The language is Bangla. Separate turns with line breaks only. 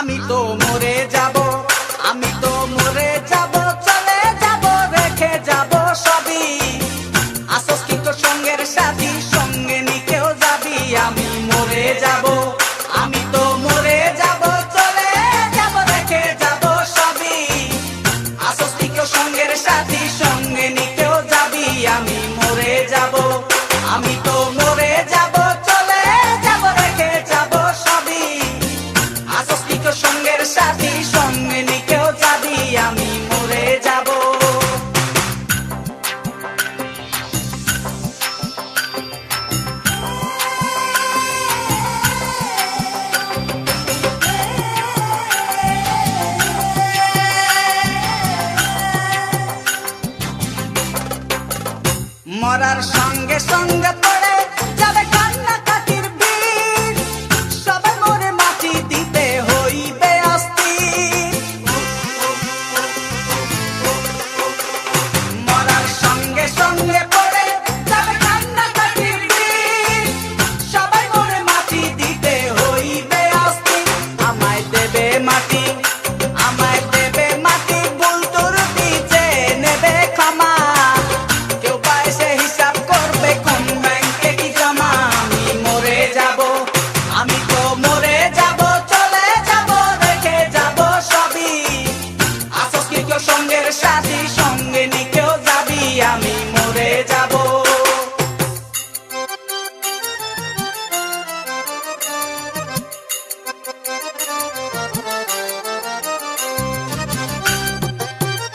আমি তো মরে যাব, আমি তো মরে যাব, চলে যাব, রেখে যাব সবই। আসস কি তোর সঙ্গের সাথী, সঙ্গে নিকেও যাবি। আমি মরে যাব, আমি তো মরে যাব, চলে যাব, রেখে যাব সবই। আসস কি তোর সঙ্গের সাথী, সঙ্গে নিকেও যাবি। আমি মরে যাব, আমি তো মরে যাব, চলে যাব, রেখে যাব সবই। আসস কি তোর সঙ্গের সাথী, সঙ্গে নিকেও যাবি। আমি মরে যাব। মরার সঙ্গে সঙ্গে পড়ে যাবে কান্নাকাটির ভিড়, সবাই মরে মাটি দিতে হইবে অস্থির। মরার সঙ্গে সঙ্গে পড়ে যাবে কান্নাকাটির ভিড়, সবাই মরে মাটি দিতে হইবে অস্থির। আমায় দেবে মাটি, আমায় দেবে মাটি, ভুল তোর দিতে নেবে ক্ষমা। কেউ বা এসে হিসাব করবে কোন ব্যাংকে কি জমা। আমি মরে যাব, আমি তো মরে